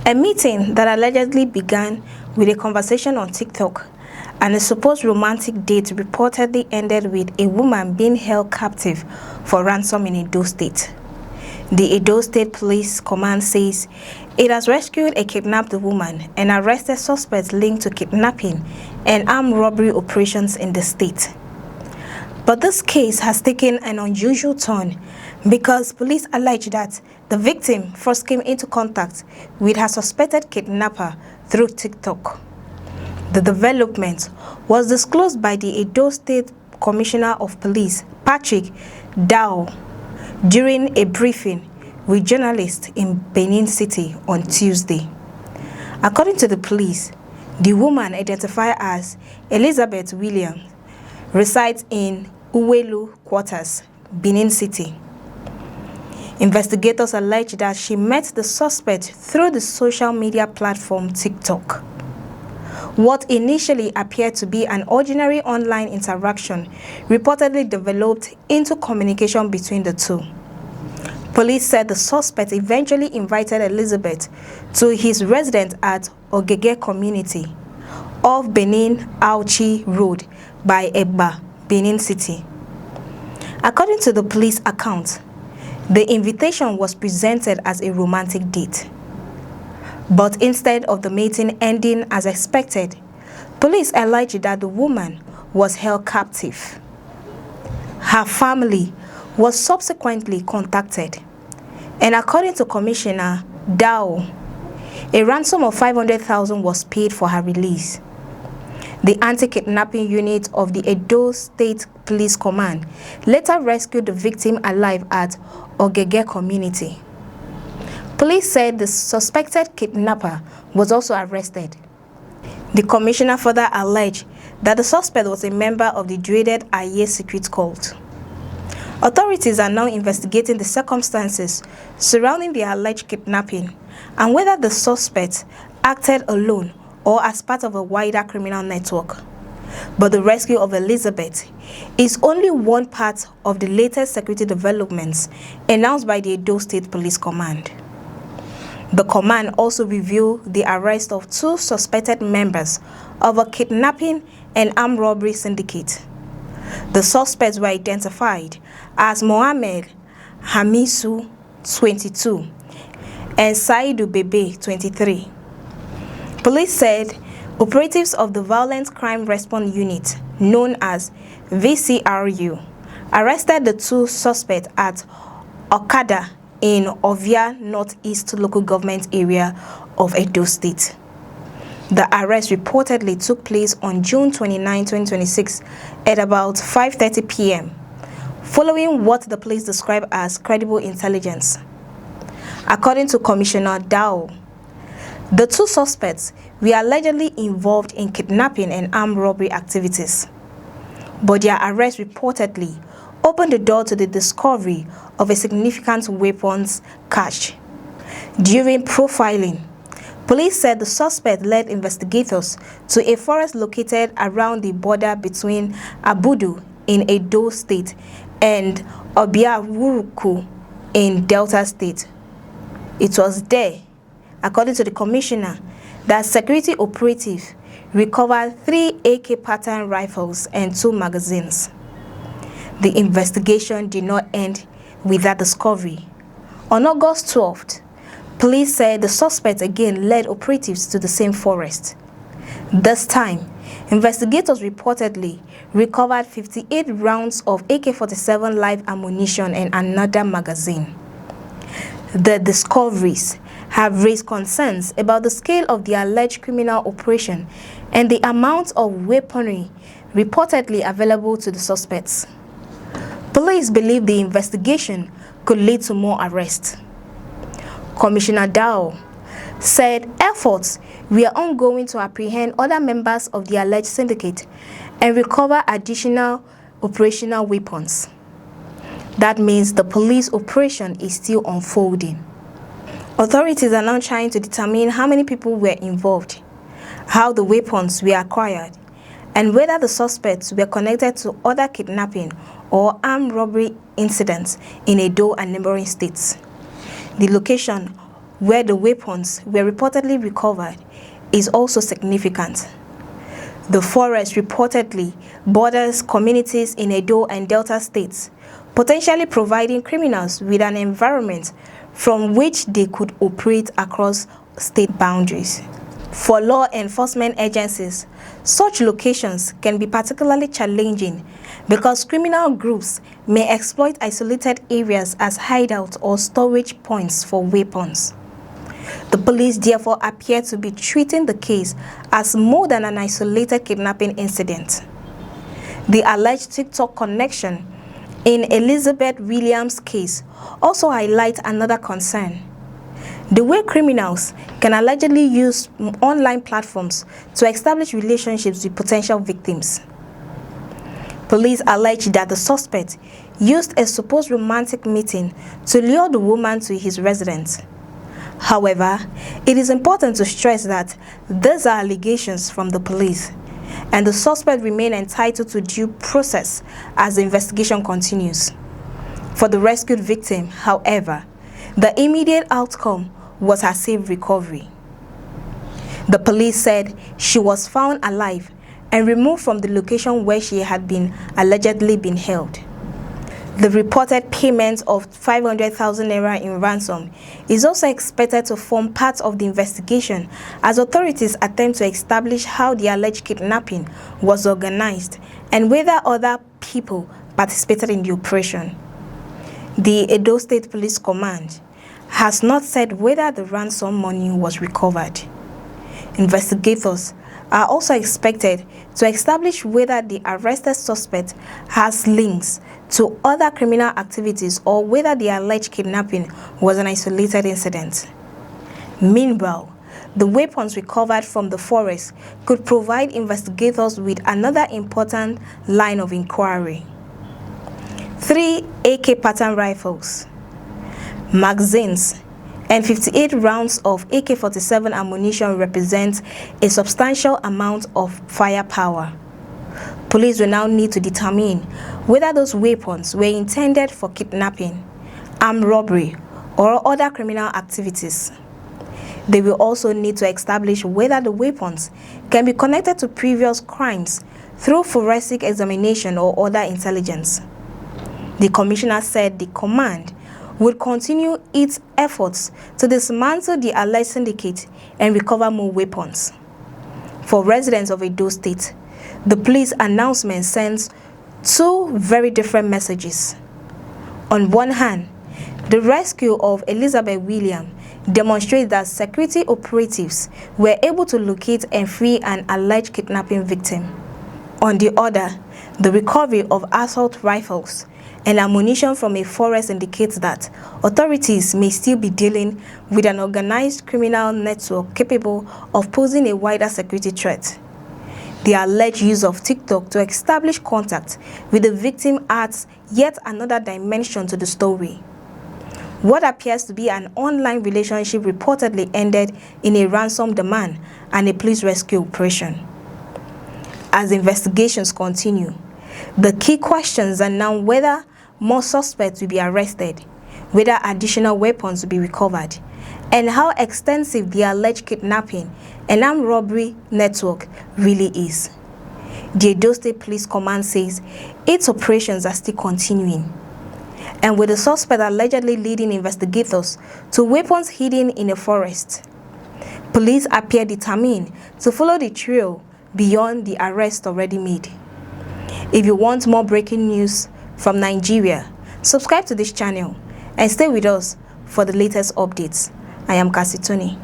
A meeting that allegedly began with a conversation on TikTok and a supposed romantic date reportedly ended with a woman being held captive for ransom in Edo State. The Edo State Police Command says it has rescued a kidnapped woman and arrested suspects linked to kidnapping and armed robbery operations in the state. But this case has taken an unusual turn because police allege that the victim first came into contact with her suspected kidnapper through TikTok. The development was disclosed by the Edo State Commissioner of Police, Patrick Dao, during a briefing with journalists in Benin City on Tuesday. According to the police, the woman, identified as Elizabeth Williams, resides in Uwelu Quarters, Benin City. Investigators allege that she met the suspect through the social media platform TikTok. What initially appeared to be an ordinary online interaction reportedly developed into communication between the two. Police said the suspect eventually invited Elizabeth to his residence at Ogege community off Benin Auchi Road by Egba, Benin City. According to the police account, the invitation was presented as a romantic date. But instead of the meeting ending as expected, police alleged that the woman was held captive. Her family was subsequently contacted, and according to Commissioner Dao, a ransom of 500,000 was paid for her release. The anti-kidnapping unit of the Edo State Police Command later rescued the victim alive at Ogege community. Police said the suspected kidnapper was also arrested. The commissioner further alleged that the suspect was a member of the dreaded Aye secret cult. Authorities are now investigating the circumstances surrounding the alleged kidnapping and whether the suspect acted alone or as part of a wider criminal network. But the rescue of Elizabeth is only one part of the latest security developments announced by the Edo State Police Command. The command also revealed the arrest of two suspected members of a kidnapping and armed robbery syndicate. The suspects were identified as Mohamed Hamisu, 22, and Saidu Bebe, 23. Police said operatives of the Violent Crime Response Unit, known as VCRU, arrested the two suspects at Okada in Ovia Northeast Local Government area of Edo State. The arrest reportedly took place on June 29, 2026 at about 5:30 p.m., following what the police described as credible intelligence. According to Commissioner Dao, the two suspects were allegedly involved in kidnapping and armed robbery activities, but their arrest reportedly opened the door to the discovery of a significant weapons cache. During profiling, police said the suspect led investigators to a forest located around the border between Abudu in Edo State and Obiawuruku in Delta State. It was there, according to the commissioner, that security operatives recovered 3 AK pattern rifles and 2 magazines. The investigation did not end with that discovery. On August 12th, police said the suspect again led operatives to the same forest. This time, investigators reportedly recovered 58 rounds of AK-47 live ammunition and another magazine. The discoveries have raised concerns about the scale of the alleged criminal operation and the amount of weaponry reportedly available to the suspects. Police believe the investigation could lead to more arrests. Commissioner Dao said efforts were ongoing to apprehend other members of the alleged syndicate and recover additional operational weapons. That means the police operation is still unfolding. Authorities are now trying to determine how many people were involved, how the weapons were acquired, and whether the suspects were connected to other kidnapping or armed robbery incidents in Edo and neighboring states. The location where the weapons were reportedly recovered, is also significant. The forest reportedly borders communities in Edo and Delta states, potentially providing criminals with an environment from which they could operate across state boundaries. For law enforcement agencies, such locations can be particularly challenging because criminal groups may exploit isolated areas as hideout or storage points for weapons. The police therefore appear to be treating the case as more than an isolated kidnapping incident. The alleged TikTok connection in Elizabeth Williams' case also highlights another concern: the way criminals can allegedly use online platforms to establish relationships with potential victims. Police allege that the suspect used a supposed romantic meeting to lure the woman to his residence. However, it is important to stress that these are allegations from the police, and the suspect remains entitled to due process as the investigation continues. For the rescued victim, however, the immediate outcome was her safe recovery. The police said she was found alive and removed from the location where she had been allegedly been held. The reported payment of 500,000 naira in ransom is also expected to form part of the investigation as authorities attempt to establish how the alleged kidnapping was organized and whether other people participated in the operation. The Edo State Police Command has not said whether the ransom money was recovered. Investigators are also expected to establish whether the arrested suspect has links to other criminal activities or whether the alleged kidnapping was an isolated incident. Meanwhile, the weapons recovered from the forest could provide investigators with another important line of inquiry. 3 AK pattern rifles, magazines, and 58 rounds of AK-47 ammunition represent a substantial amount of firepower. Police will now need to determine whether those weapons were intended for kidnapping, armed robbery, or other criminal activities. They will also need to establish whether the weapons can be connected to previous crimes through forensic examination or other intelligence. The commissioner said the command will continue its efforts to dismantle the alleged syndicate and recover more weapons. For residents of Edo State, the police announcement sends 2 very different messages. On one hand, the rescue of Elizabeth Williams demonstrates that security operatives were able to locate and free an alleged kidnapping victim. On the other, the recovery of assault rifles and ammunition from a forest indicates that authorities may still be dealing with an organized criminal network capable of posing a wider security threat. The alleged use of TikTok to establish contact with the victim adds yet another dimension to the story. What appears to be an online relationship reportedly ended in a ransom demand and a police rescue operation. As investigations continue, the key questions are now whether more suspects will be arrested, whether additional weapons will be recovered, and how extensive the alleged kidnapping and armed robbery network really is. The Edo State Police Command says its operations are still continuing, and with the suspect allegedly leading investigators to weapons hidden in a forest. Police appear determined to follow the trail beyond the arrest already made. If you want more breaking news from Nigeria, subscribe to this channel and stay with us for the latest updates. I am Kasitoni.